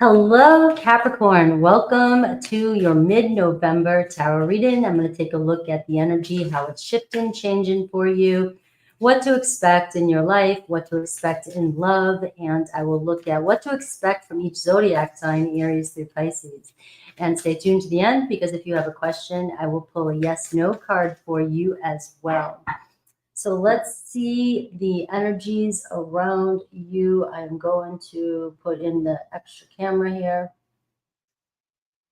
Hello, Capricorn. Welcome to your mid-November tarot reading. I'm going to take a look at the energy, how it's shifting, changing for you, what to expect in your life, what to expect in love, and I will look at what to expect from each zodiac sign, Aries through Pisces. And stay tuned to the end because if you have a question, I will pull a yes/no card for you as well. So let's see the energies around you. I'm going to put in the extra camera here.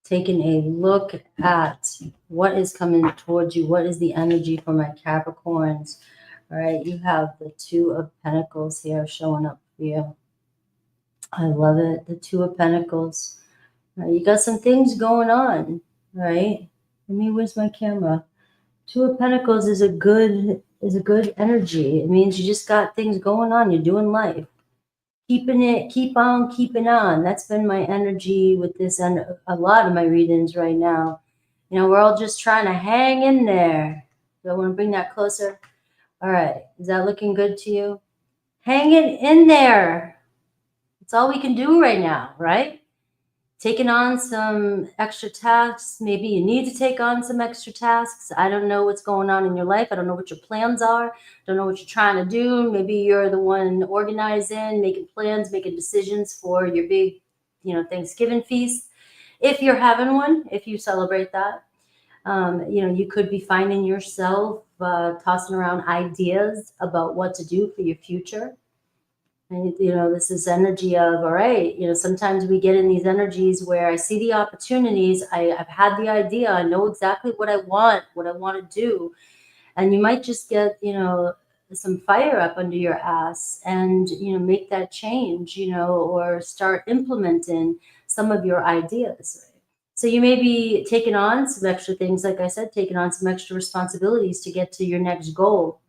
Taking a look at what is coming towards you. What is the energy for my Capricorns? All right, you have the Two of Pentacles here showing up for you. I love it. The Two of Pentacles. All right, you got some things going on, right? Where's my camera? Two of Pentacles is a good energy. It means you just got things going on. You're doing life. Keep on keeping on. That's been my energy with this and a lot of my readings right now. You know, we're all just trying to hang in there. Do I want to bring that closer? All right. Is that looking good to you? Hanging in there. It's all we can do right now, right? Taking on some extra tasks. Maybe you need to take on some extra tasks. I don't know what's going on in your life. I don't know what your plans are. Don't know what you're trying to do. Maybe you're the one organizing, making plans, making decisions for your big, Thanksgiving feast. If you're having one, if you celebrate that, you could be finding yourself tossing around ideas about what to do for your future. And, this is energy of, all right, sometimes we get in these energies where I see the opportunities. I've had the idea. I know exactly what I want to do. And you might just get, some fire up under your ass and, make that change, or start implementing some of your ideas. Right? So you may be taking on some extra things, like I said, taking on some extra responsibilities to get to your next goal.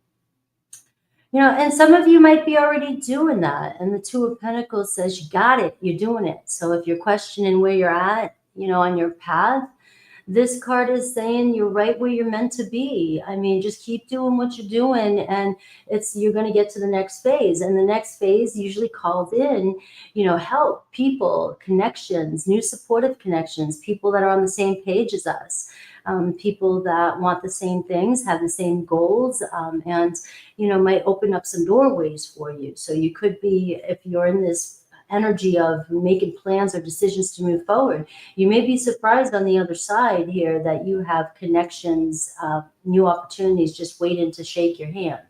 And some of you might be already doing that. And the Two of Pentacles says, you got it, you're doing it. So if you're questioning where you're at, on your path, this card is saying you're right where you're meant to be. I mean, just keep doing what you're doing and you're going to get to the next phase. And the next phase usually calls in, help, people, connections, new supportive connections, people that are on the same page as us. People that want the same things, have the same goals, and, might open up some doorways for you. So you could be, if you're in this energy of making plans or decisions to move forward, you may be surprised on the other side here that you have connections, new opportunities just waiting to shake your hand.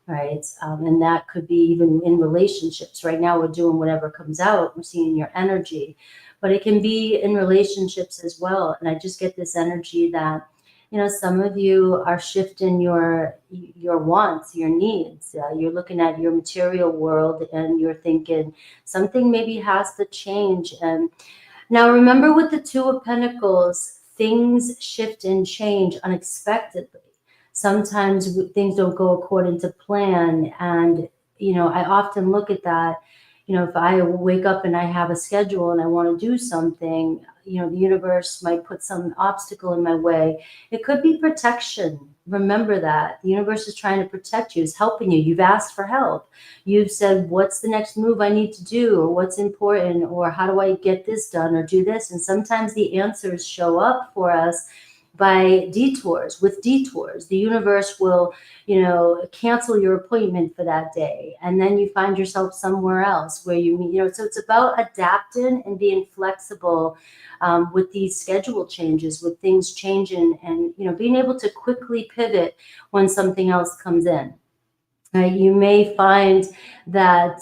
Right. And that could be even in relationships. Right now, we're doing whatever comes out. We're seeing your energy, but it can be in relationships as well. And I just get this energy that, some of you are shifting your wants, your needs. You're looking at your material world and you're thinking something maybe has to change. And now remember, with the Two of Pentacles, things shift and change unexpectedly. Sometimes things don't go according to plan. And, I often look at that, if I wake up and I have a schedule and I want to do something, the universe might put some obstacle in my way. It could be protection. Remember that. The universe is trying to protect you, is helping you. You've asked for help. You've said, what's the next move I need to do? Or what's important? Or how do I get this done or do this? And sometimes the answers show up for us by detours. With detours, the universe will, cancel your appointment for that day. And then you find yourself somewhere else where you meet, so it's about adapting and being flexible with these schedule changes, with things changing and, being able to quickly pivot when something else comes in. You may find that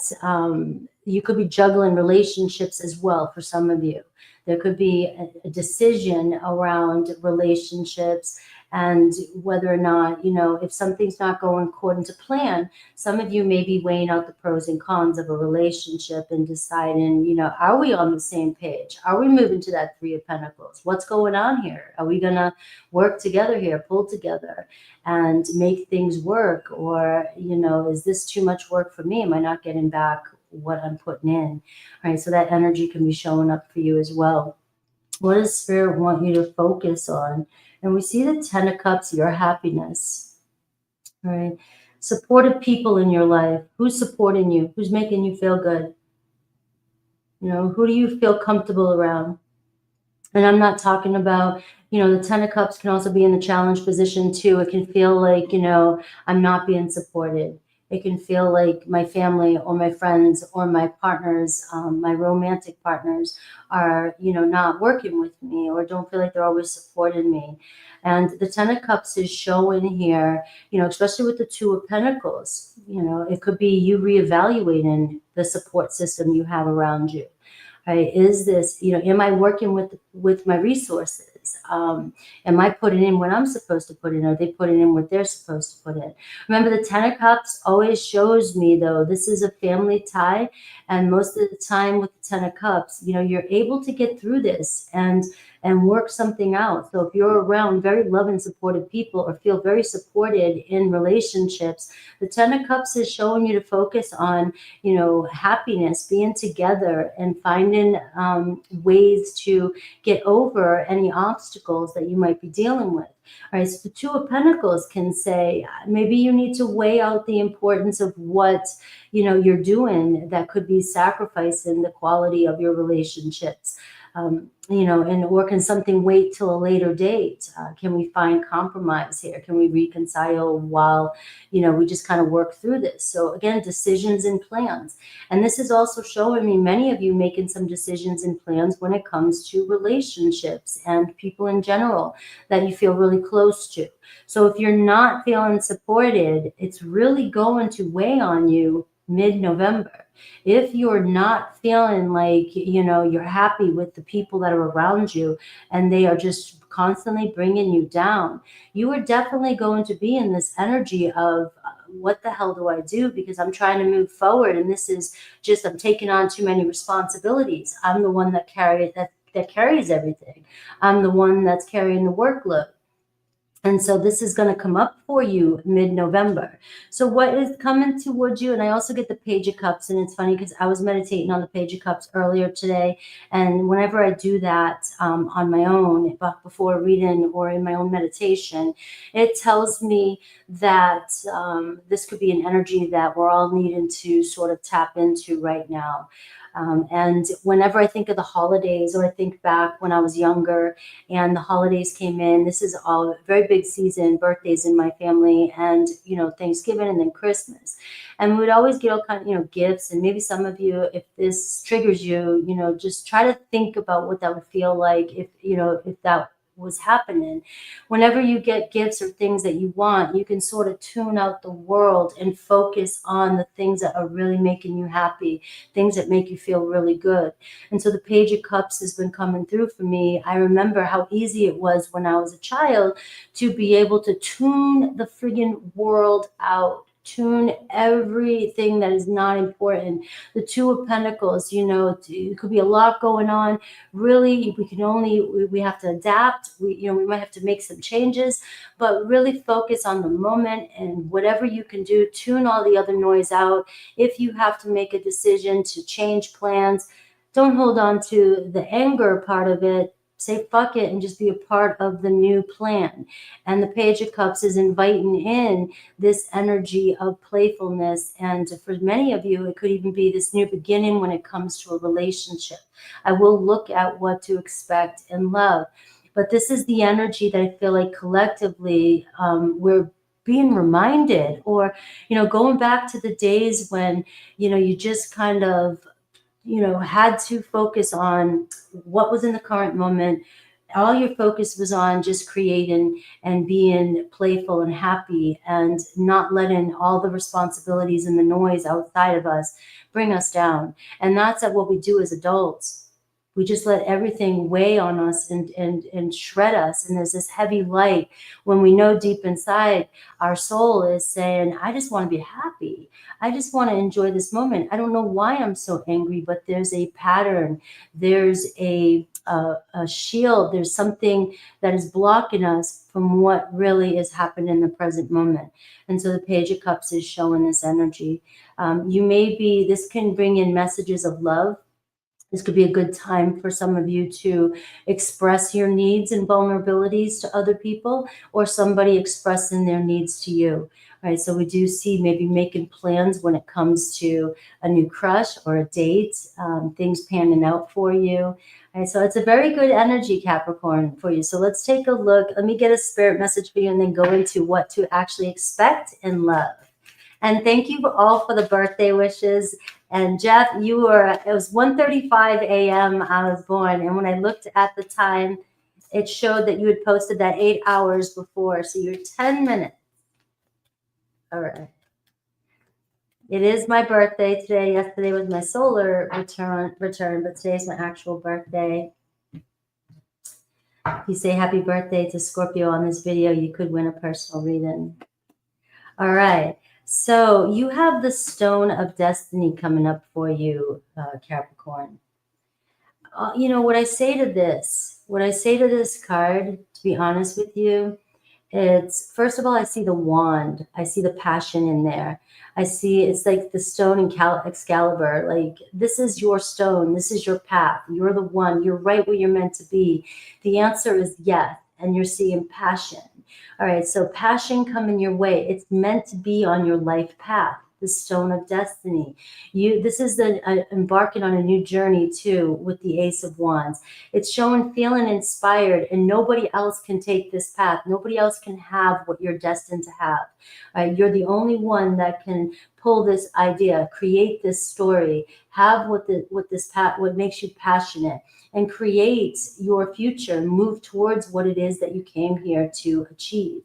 you could be juggling relationships as well for some of you. There could be a decision around relationships and whether or not, if something's not going according to plan, some of you may be weighing out the pros and cons of a relationship and deciding, are we on the same page? Are we moving to that Three of Pentacles? What's going on here? Are we going to work together here, pull together and make things work? Or, is this too much work for me? Am I not getting back what I'm putting in? All right, so that energy can be showing up for you as well. What does Spirit want you to focus on? And we see the Ten of Cups, your happiness. All right, supportive people in your life. Who's supporting you? Who's making you feel good? You know, who do you feel comfortable around? And I'm not talking about, the Ten of Cups can also be in the challenge position too. It can feel like, I'm not being supported. It can feel like my family or my friends or my partners, my romantic partners are, not working with me or don't feel like they're always supporting me. And the Ten of Cups is showing here, especially with the Two of Pentacles, it could be you reevaluating the support system you have around you. Right? Is this, am I working with my resources? Am I putting in what I'm supposed to put in? Are they putting in what they're supposed to put in? Remember, the Ten of Cups always shows me, though, this is a family tie. And most of the time with the Ten of Cups, you're able to get through this and work something out. So if you're around very loving, supportive people or feel very supported in relationships, the Ten of Cups is showing you to focus on, happiness, being together and finding ways to get over any obstacles that you might be dealing with. All right, so the Two of Pentacles can say, maybe you need to weigh out the importance of what, you're doing that could be sacrificing the quality of your relationships. Or can something wait till a later date? Can we find compromise here? Can we reconcile while, we just kind of work through this? So again, decisions and plans. And this is also showing me many of you making some decisions and plans when it comes to relationships and people in general that you feel really close to. So if you're not feeling supported, it's really going to weigh on you mid-November. If you're not feeling like, you're happy with the people that are around you and they are just constantly bringing you down, you are definitely going to be in this energy of what the hell do I do? Because I'm trying to move forward. And this is just, I'm taking on too many responsibilities. I'm the one that carries everything. I'm the one that's carrying the workload. And so this is going to come up for you mid-November. So what is coming towards you? And I also get the Page of Cups. And it's funny because I was meditating on the Page of Cups earlier today. And whenever I do that on my own, before reading or in my own meditation, it tells me that this could be an energy that we're all needing to sort of tap into right now. And whenever I think of the holidays, or I think back when I was younger and the holidays came in, this is all a very big season, birthdays in my family, and, Thanksgiving and then Christmas. And we would always get all kinds of, gifts. And maybe some of you, if this triggers you, just try to think about what that would feel like if that was happening. Whenever you get gifts or things that you want, you can sort of tune out the world and focus on the things that are really making you happy, things that make you feel really good. And so the Page of Cups has been coming through for me. I remember how easy it was when I was a child to be able to tune the friggin' world out. Tune everything that is not important. The Two of Pentacles, it could be a lot going on. Really, we have to adapt. We might have to make some changes, but really focus on the moment and whatever you can do, tune all the other noise out. If you have to make a decision to change plans, don't hold on to the anger part of it. Say fuck it and just be a part of the new plan. And the Page of Cups is inviting in this energy of playfulness. And for many of you, it could even be this new beginning when it comes to a relationship. I will look at what to expect in love. But this is the energy that I feel like collectively we're being reminded, or, going back to the days when, you just kind of, had to focus on what was in the current moment. All your focus was on just creating and being playful and happy and not letting all the responsibilities and the noise outside of us bring us down. And that's what we do as adults. We just let everything weigh on us and shred us. And there's this heavy light when we know deep inside our soul is saying, I just want to be happy. I just want to enjoy this moment. I don't know why I'm so angry, but there's a pattern. There's a shield. There's something that is blocking us from what really is happening in the present moment. And so the Page of Cups is showing this energy. This can bring in messages of love. This could be a good time for some of you to express your needs and vulnerabilities to other people, or somebody expressing their needs to you. Right, so we do see maybe making plans when it comes to a new crush or a date, things panning out for you. Right, so it's a very good energy, Capricorn, for you. So let's take a look. Let me get a spirit message for you and then go into what to actually expect in love. And thank you all for the birthday wishes. And Jeff, you were, it was 1:35 a.m. I was born. And when I looked at the time, it showed that you had posted that 8 hours before. So you're 10 minutes. All right. It is my birthday today. Yesterday was my solar return, but today's my actual birthday. If you say happy birthday to Scorpio on this video, you could win a personal reading. All right. So you have the Stone of Destiny coming up for you, Capricorn. You know, what I say to this card, to be honest with you, it's, first of all, I see the wand. I see the passion in there. I see it's like the stone in Excalibur. Like, this is your stone. This is your path. You're the one. You're right where you're meant to be. The answer is yes. And you're seeing passion. All right. So passion coming your way. It's meant to be on your life path. The Stone of Destiny. This is the embarking on a new journey too, with the Ace of Wands. It's showing feeling inspired, and nobody else can take this path. Nobody else can have what you're destined to have. You're the only one that can pull this idea, create this story, have what makes you passionate, and create your future, move towards what it is that you came here to achieve.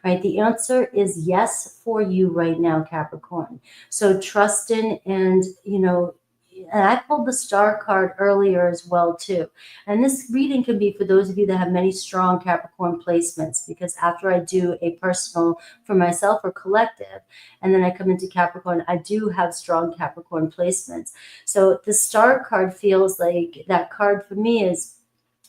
Right? The answer is yes for you right now, Capricorn. So trust in, and, you know, and I pulled the Star card earlier as well too. And this reading can be for those of you that have many strong Capricorn placements, because after I do a personal for myself or collective, and then I come into Capricorn, I do have strong Capricorn placements. So the Star card feels like that card for me is,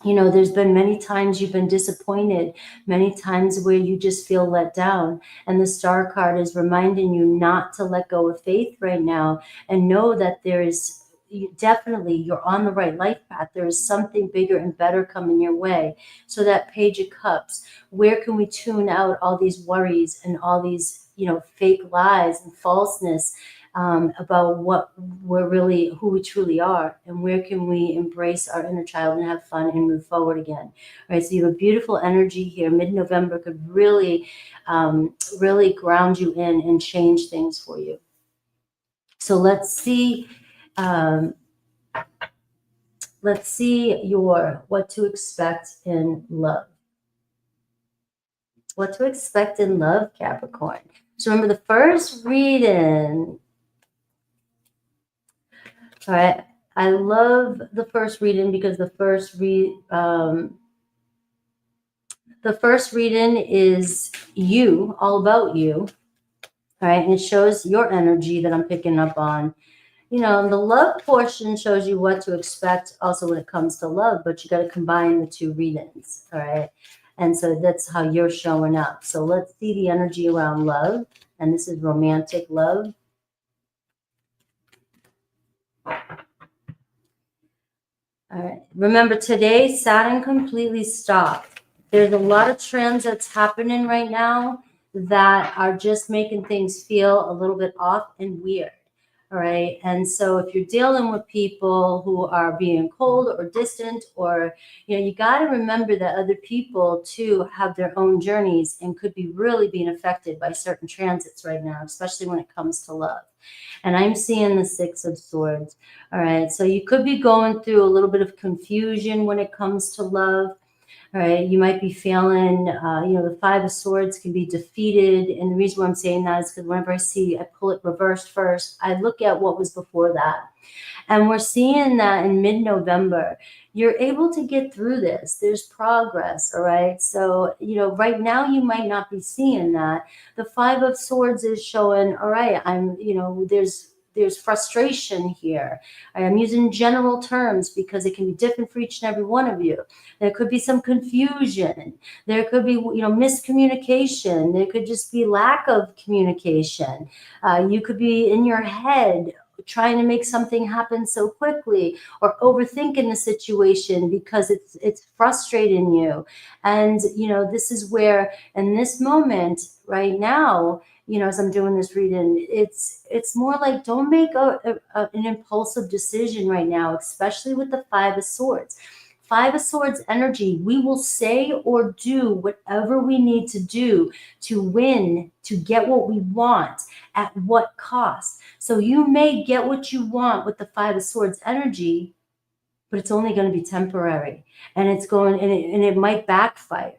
you know, there's been many times you've been disappointed, many times where you just feel let down. And the Star card is reminding you not to let go of faith right now, and know that there is definitely, you're on the right life path. There is something bigger and better coming your way. So that Page of Cups, where can we tune out all these worries and all these, you know, fake lies and falseness about what we're really, who we truly are, and where can we embrace our inner child and have fun and move forward again. All right, so you have a beautiful energy here. Mid-November could really, really ground you in and change things for you. So let's see. Let's see what to expect in love. What to expect in love, Capricorn. So remember the first reading. All right. I love the first reading because the first reading is you, all about you. All right. And it shows your energy that I'm picking up on. You know, the love portion shows you what to expect also when it comes to love, but you got to combine the two readings. All right. And so that's how you're showing up. So let's see the energy around love. And this is romantic love. All right. Remember, today, Saturn completely stopped. There's a lot of transits happening right now that are just making things feel a little bit off and weird. All right. And so if you're dealing with people who are being cold or distant, or, you know, you got to remember that other people too have their own journeys and could be really being affected by certain transits right now, especially when it comes to love. And I'm seeing the Six of Swords. All right. So you could be going through a little bit of confusion when it comes to love. All right. You might be feeling, you know, the Five of Swords can be defeated. And the reason why I'm saying that is because whenever I pull it reversed first, I look at what was before that. And we're seeing that in mid-November, you're able to get through this. There's progress, all right? So, you know, right now you might not be seeing that. The Five of Swords is showing, all right, you know, there's frustration here. I'm using general terms because it can be different for each and every one of you. There could be some confusion. There could be, you know, miscommunication. There could just be lack of communication. You could be in your head trying to make something happen so quickly, or overthinking the situation because it's frustrating you. And, this is where, in this moment right now, as I'm doing this reading, it's more like, don't make an impulsive decision right now, especially with the Five of Swords. Five of Swords energy, we will say or do whatever we need to do to win, to get what we want, at what cost. So you may get what you want with the Five of Swords energy, but it's only going to be temporary, and it might backfire.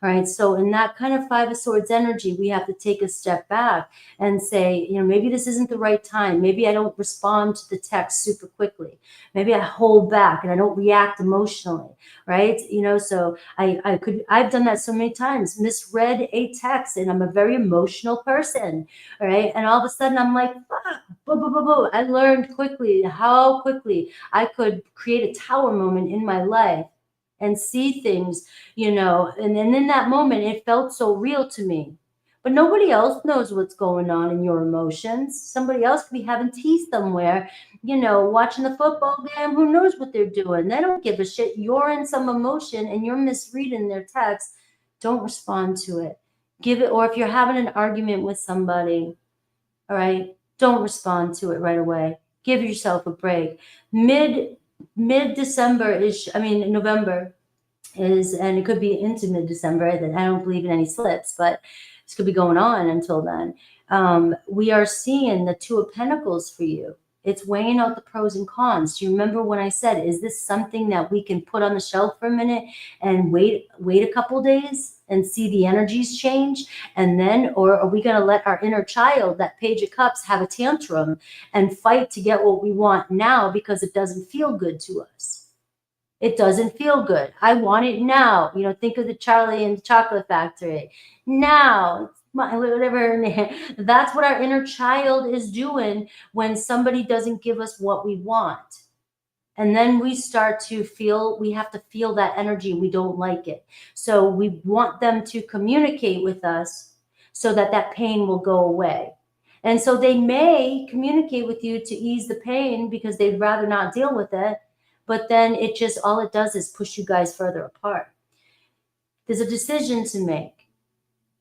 All right. So in that kind of Five of Swords energy, we have to take a step back and say, maybe this isn't the right time. Maybe I don't respond to the text super quickly. Maybe I hold back and I don't react emotionally. Right. So I've done that so many times, misread a text, and I'm a very emotional person. All right. And all of a sudden I'm like, ah, boo, boo, boo, boo. I learned quickly how quickly I could create a tower moment in my life and see things, and then in that moment, it felt so real to me. But nobody else knows what's going on in your emotions. Somebody else could be having tea somewhere, watching the football game. Who knows what they're doing? They don't give a shit. You're in some emotion and you're misreading their text. Don't respond to it. Give it, or if you're having an argument with somebody, all right, don't respond to it right away. Give yourself a break. Mid-December November is, and it could be into mid-December, that I don't believe in any slips, but this could be going on until then. We are seeing the Two of Pentacles for you. It's weighing out the pros and cons. Do you remember when I said, is this something that we can put on the shelf for a minute and wait a couple days and see the energies change? And then, or are we going to let our inner child, that Page of Cups, have a tantrum and fight to get what we want now because it doesn't feel good to us? It doesn't feel good. I want it now. Think of the Charlie and the Chocolate Factory. Now, whatever. That's what our inner child is doing when somebody doesn't give us what we want. And then we start to feel, we have to feel that energy. We don't like it. So we want them to communicate with us so that pain will go away. And so they may communicate with you to ease the pain because they'd rather not deal with it. But then all it does is push you guys further apart. There's a decision to make.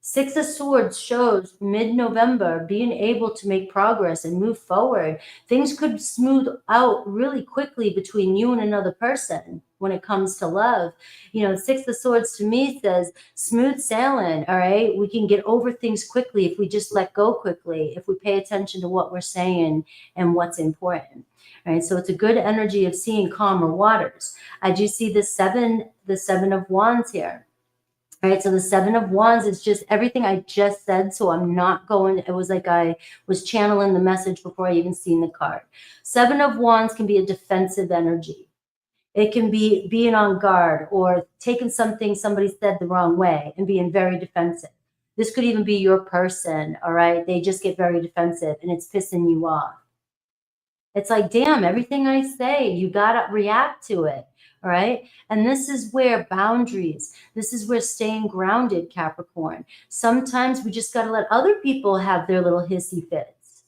Six of Swords shows mid-November being able to make progress and move forward. Things could smooth out really quickly between you and another person when it comes to love. Six of Swords to me says smooth sailing, all right? We can get over things quickly if we just let go quickly, if we pay attention to what we're saying and what's important. All right, so it's a good energy of seeing calmer waters. I do see the seven of Wands here. All right, so the Seven of Wands is just everything I just said. So I'm not going, it was like I was channeling the message before I even seen the card. Seven of Wands can be a defensive energy. It can be being on guard or taking something somebody said the wrong way and being very defensive. This could even be your person, all right? They just get very defensive and it's pissing you off. It's like, damn, everything I say, you got to react to it. All right. And this is where boundaries, this is where staying grounded, Capricorn. Sometimes we just got to let other people have their little hissy fits.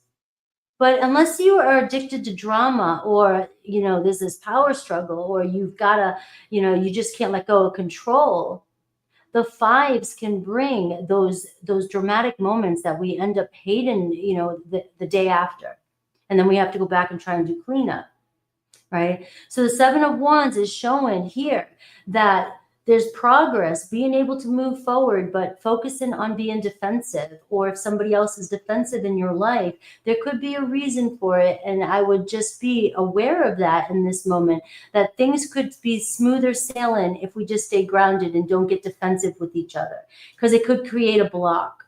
But unless you are addicted to drama or, there's this power struggle or you've got to, you just can't let go of control. The fives can bring those dramatic moments that we end up hating, the day after. And then we have to go back and try and do cleanup. Right? So the Seven of Wands is showing here that there's progress, being able to move forward, but focusing on being defensive. Or if somebody else is defensive in your life, there could be a reason for it. And I would just be aware of that in this moment, that things could be smoother sailing if we just stay grounded and don't get defensive with each other, because it could create a block.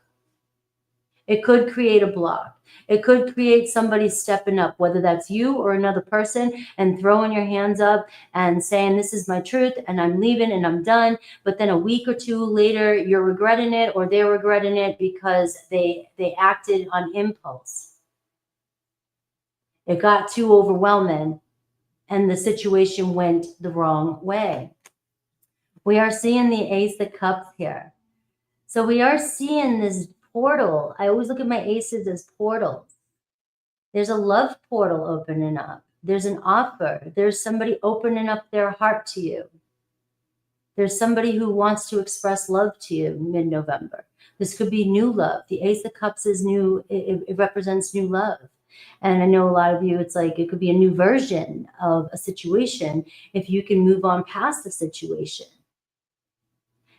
It could create a block. It could create somebody stepping up, whether that's you or another person, and throwing your hands up and saying, this is my truth and I'm leaving and I'm done. But then a week or two later, you're regretting it or they're regretting it because they acted on impulse. It got too overwhelming and the situation went the wrong way. We are seeing the Ace of Cups here. So we are seeing this portal. I always look at my aces as portals. There's a love portal opening up. There's an offer. There's somebody opening up their heart to you. There's somebody who wants to express love to you mid-November. This could be new love. The Ace of Cups is new. It represents new love. And I know a lot of you, it's like it could be a new version of a situation if you can move on past the situation.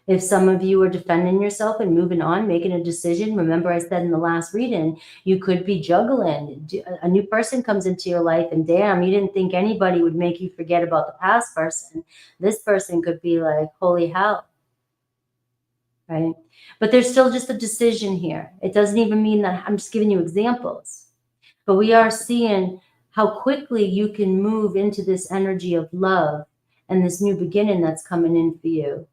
If some of you are defending yourself and moving on, making a decision, remember I said in the last reading, you could be juggling. A new person comes into your life and damn, you didn't think anybody would make you forget about the past person. This person could be like, holy hell, right? But there's still just a decision here. It doesn't even mean that I'm just giving you examples. But we are seeing how quickly you can move into this energy of love and this new beginning that's coming in for you,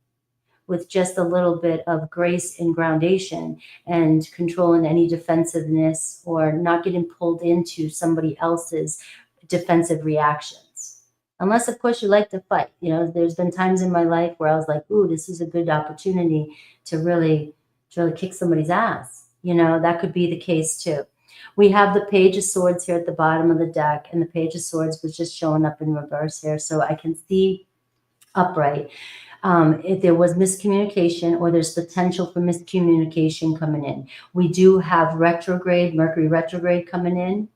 with just a little bit of grace and groundation and controlling any defensiveness or not getting pulled into somebody else's defensive reactions. Unless, of course, you like to fight. You know, there's been times in my life where I was like, ooh, this is a good opportunity to really kick somebody's ass. You know, that could be the case too. We have the Page of Swords here at the bottom of the deck, and the Page of Swords was just showing up in reverse here. So I can see upright. If there was miscommunication or there's potential for miscommunication coming in. We do have retrograde, Mercury retrograde coming in.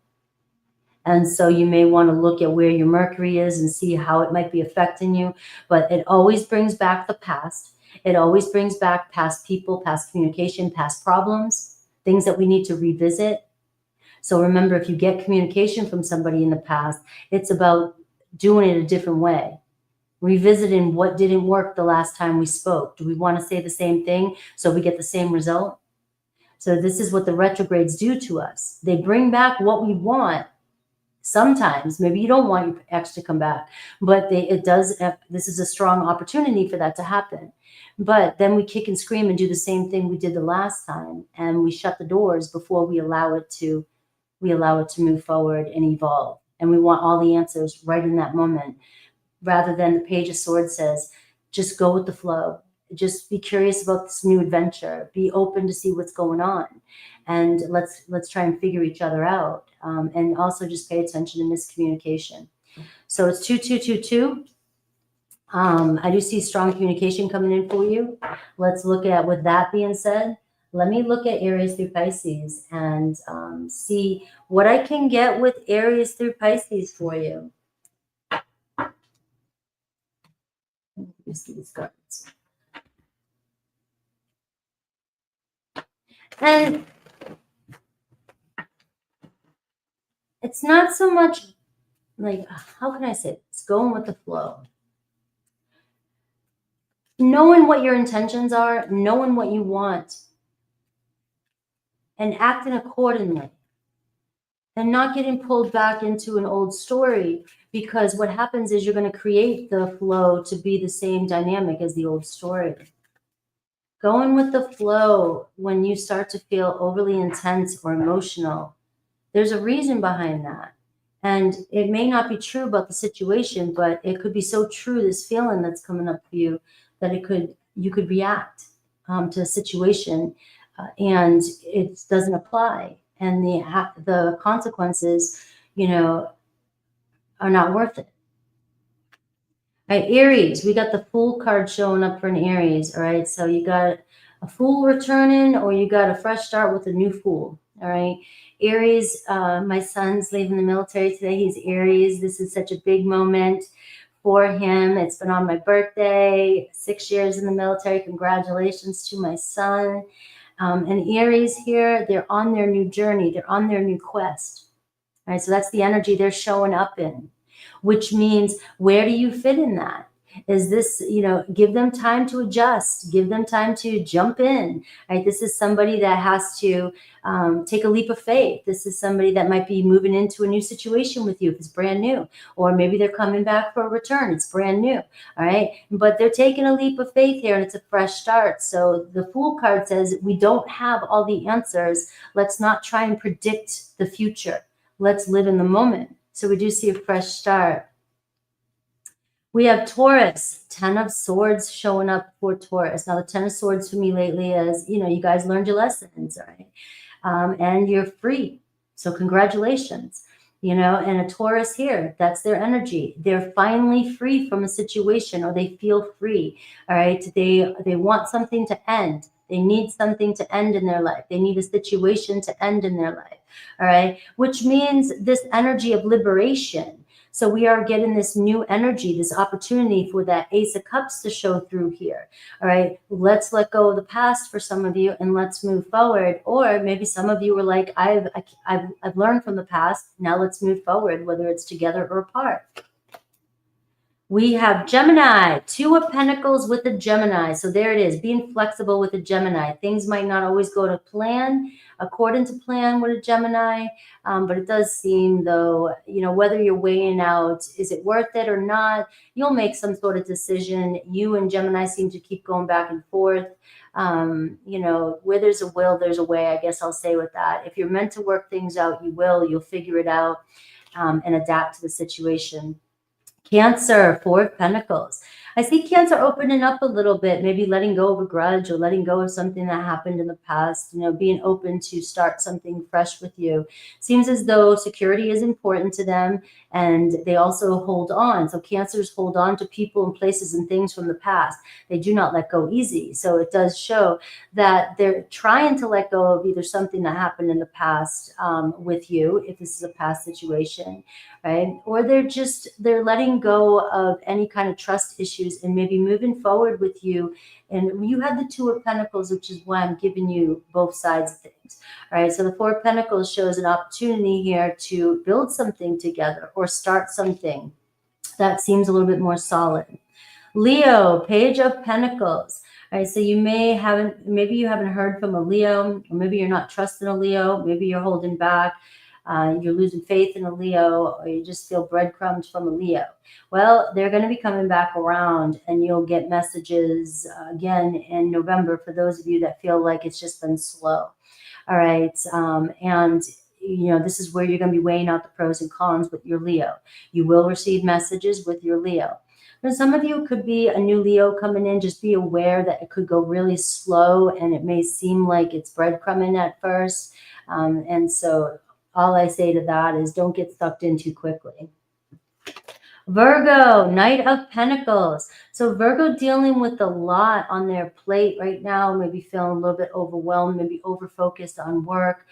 And so you may want to look at where your Mercury is and see how it might be affecting you. But it always brings back the past. It always brings back past people, past communication, past problems, things that we need to revisit. So remember, if you get communication from somebody in the past, it's about doing it a different way. Revisiting what didn't work the last time we spoke. Do we want to say the same thing so we get the same result? So this is what the retrogrades do to us. They bring back what we want. Sometimes, maybe you don't want your ex to come back, but this is a strong opportunity for that to happen. But then we kick and scream and do the same thing we did the last time, and we shut the doors before we allow it to move forward and evolve. And we want all the answers right in that moment. Rather than the Page of Swords says, just go with the flow. Just be curious about this new adventure. Be open to see what's going on. And let's try and figure each other out. And also just pay attention to miscommunication. So it's 2222. I do see strong communication coming in for you. Let's look at, with that being said, let me look at Aries through Pisces and see what I can get with Aries through Pisces for you. Use these cards. And it's not so much like, how can I say it? It's going with the flow. Knowing what your intentions are, knowing what you want, and acting accordingly. And not getting pulled back into an old story, because what happens is you're going to create the flow to be the same dynamic as the old story. Going with the flow when you start to feel overly intense or emotional, there's a reason behind that. And it may not be true about the situation, but it could be so true, this feeling that's coming up for you, that you could react to a situation and it doesn't apply. And the consequences, you know, are not worth it. All right, Aries, we got the Fool card showing up for an Aries. All right, so you got a Fool returning, or you got a fresh start with a new Fool. All right, Aries, my son's leaving the military today. He's Aries. This is such a big moment for him. It's been on my birthday, 6 years in the military. Congratulations to my son. And Aries here, they're on their new journey. They're on their new quest. All right, so that's the energy they're showing up in, which means, where do you fit in that? Is this, you know, give them time to adjust, give them time to jump in, right? This is somebody that has to take a leap of faith. This is somebody that might be moving into a new situation with you if it's brand new, or maybe they're coming back for a return. It's brand new, all right? But they're taking a leap of faith here, and it's a fresh start. So the Fool card says, we don't have all the answers. Let's not try and predict the future. Let's live in the moment. So we do see a fresh start. We have Taurus, 10 of Swords showing up for Taurus. Now, the 10 of Swords for me lately is, you know, you guys learned your lessons, right? And you're free. So congratulations. And a Taurus here, that's their energy. They're finally free from a situation, or they feel free. All right. They want something to end. They need something to end in their life. They need a situation to end in their life. All right. Which means this energy of liberation. So we are getting this new energy, this opportunity for that Ace of Cups to show through here. All right, let's let go of the past for some of you and let's move forward. Or maybe some of you were like, I've learned from the past. Now let's move forward, whether it's together or apart. We have Gemini, Two of Pentacles with the Gemini. So there it is, being flexible with a Gemini. Things might not always go to plan, according to plan with a Gemini, but it does seem though, whether you're weighing out, is it worth it or not, you'll make some sort of decision. You and Gemini seem to keep going back and forth. Where there's a will, there's a way, I guess I'll say with that. If you're meant to work things out, you'll figure it out and adapt to the situation. Cancer, Four of Pentacles. I see Cancer opening up a little bit, maybe letting go of a grudge or letting go of something that happened in the past, being open to start something fresh with you. Seems as though security is important to them, and they also hold on. So Cancers hold on to people and places and things from the past. They do not let go easy. So it does show that they're trying to let go of either something that happened in the past with you, if this is a past situation, right? Or they're letting go of any kind of trust issues and maybe moving forward with you. And you have the Two of Pentacles, which is why I'm giving you both sides of things. All right. So the Four of Pentacles shows an opportunity here to build something together or start something that seems a little bit more solid. Leo, Page of Pentacles. All right, so maybe you haven't heard from a Leo, or maybe you're not trusting a Leo, maybe you're holding back. You're losing faith in a Leo, or you just feel breadcrumbs from a Leo. Well, they're going to be coming back around, and you'll get messages again in November for those of you that feel like it's just been slow. All right. And this is where you're going to be weighing out the pros and cons with your Leo. You will receive messages with your Leo. For some of you, it could be a new Leo coming in. Just be aware that it could go really slow, and it may seem like it's breadcrumbing at first. And so all I say to that is don't get sucked in too quickly. Virgo, Knight of Pentacles. So Virgo dealing with a lot on their plate right now, maybe feeling a little bit overwhelmed, maybe over-focused on work.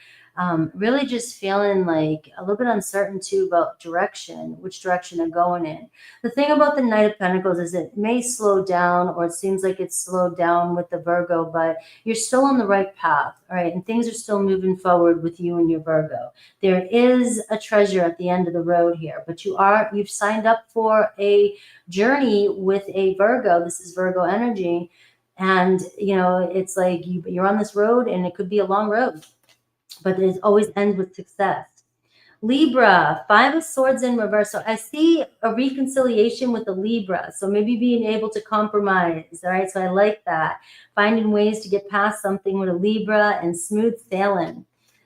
Really just feeling like a little bit uncertain too about which direction they're going in. The thing about the Knight of Pentacles is it may slow down, or it seems like it's slowed down with the Virgo, but you're still on the right path, all right? And things are still moving forward with you and your Virgo. There is a treasure at the end of the road here, but you've signed up for a journey with a Virgo. This is Virgo energy. And, it's like you're on this road, and it could be a long road, but it always ends with success. Libra, Five of Swords in reverse. So I see a reconciliation with the Libra. So maybe being able to compromise. All right. So I like that. Finding ways to get past something with a Libra and smooth sailing.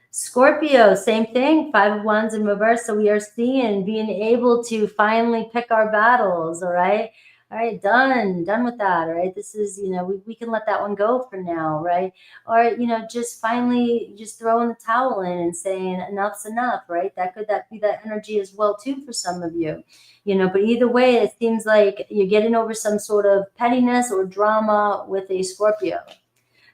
Scorpio, same thing. Five of Wands in reverse. So we are seeing being able to finally pick our battles. All right. All right, done with that. All right, this is, we can let that one go for now, right? Or, just finally just throwing the towel in and saying enough's enough, right? That be that energy as well too for some of you, but either way, it seems like you're getting over some sort of pettiness or drama with a Scorpio.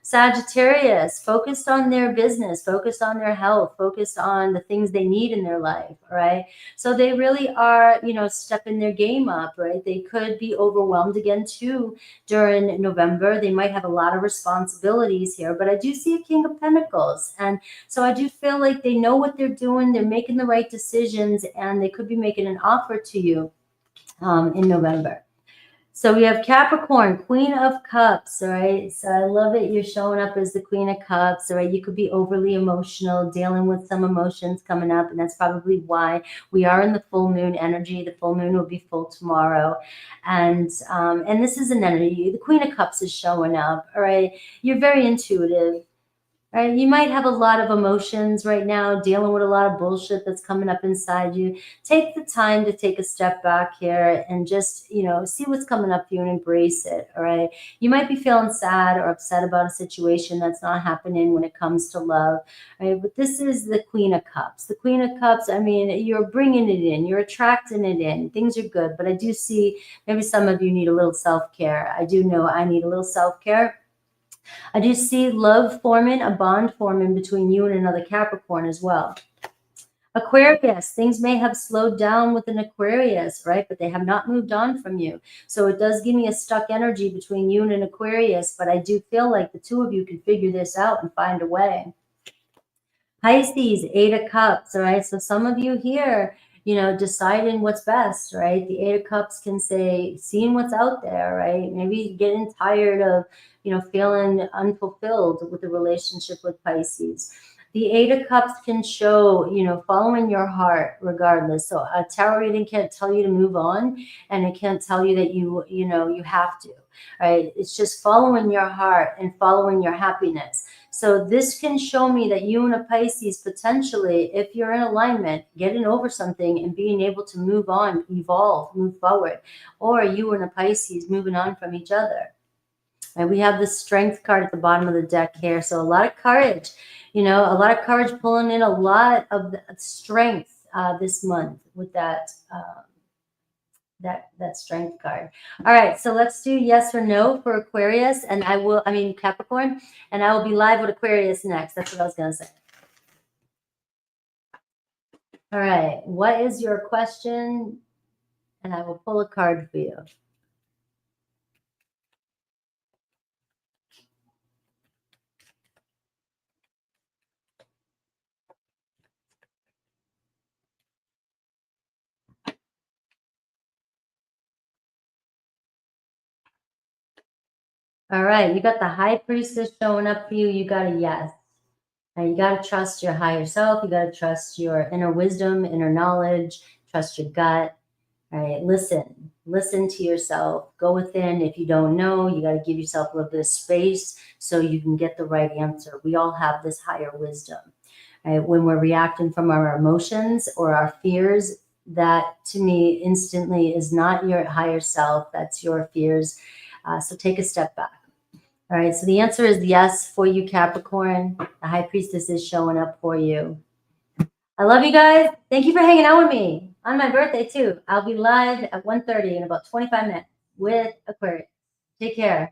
Sagittarius, focused on their business, focused on their health, focused on the things they need in their life, right? So they really are, stepping their game up, right? They could be overwhelmed again too during November. They might have a lot of responsibilities here, but I do see a King of Pentacles. And so I do feel like they know what they're doing. They're making the right decisions, and they could be making an offer to you in November. So we have Capricorn, Queen of Cups, all right? So I love it. You're showing up as the Queen of Cups, all right? You could be overly emotional, dealing with some emotions coming up, and that's probably why we are in the full moon energy. The full moon will be full tomorrow. And this is an energy. The Queen of Cups is showing up, all right? You're very intuitive. Right? You might have a lot of emotions right now, dealing with a lot of bullshit that's coming up inside you. Take the time to take a step back here and just, see what's coming up for you and embrace it. All right. You might be feeling sad or upset about a situation that's not happening when it comes to love. Right? But this is the Queen of Cups. The Queen of Cups, I mean, you're bringing it in, you're attracting it in. Things are good. But I do see maybe some of you need a little self-care. I do know I need a little self-care. I do see love forming, a bond forming between you and another Capricorn as well. Aquarius, things may have slowed down with an Aquarius, right? But they have not moved on from you. So it does give me a stuck energy between you and an Aquarius, but I do feel like the two of you can figure this out and find a way. Pisces, Eight of Cups, all right? So some of you here, deciding what's best, right? The Eight of Cups can say, seeing what's out there, right? Maybe getting tired of, feeling unfulfilled with the relationship with Pisces. The Eight of Cups can show, following your heart regardless. So a tarot reading can't tell you to move on, and it can't tell you that you have to, right? It's just following your heart and following your happiness. So this can show me that you and a Pisces potentially, if you're in alignment, getting over something and being able to move on, evolve, move forward, or you and a Pisces moving on from each other. And we have the Strength card at the bottom of the deck here. So a lot of courage, a lot of courage pulling in a lot of the strength this month with that Strength card. All right, so let's do yes or no for Aquarius, and Capricorn, and I will be live with Aquarius next. That's what I was going to say. All right, what is your question? And I will pull a card for you. All right, you got the High Priestess showing up for you. You got a yes. And you got to trust your higher self. You got to trust your inner wisdom, inner knowledge, trust your gut. All right, listen to yourself. Go within. If you don't know, you got to give yourself a little bit of space so you can get the right answer. We all have this higher wisdom. Right? When we're reacting from our emotions or our fears, that to me instantly is not your higher self. That's your fears. So take a step back. All right, so the answer is yes for you, Capricorn. The High Priestess is showing up for you. I love you guys. Thank you for hanging out with me on my birthday, too. I'll be live at 1:30 in about 25 minutes with Aquarius. Take care.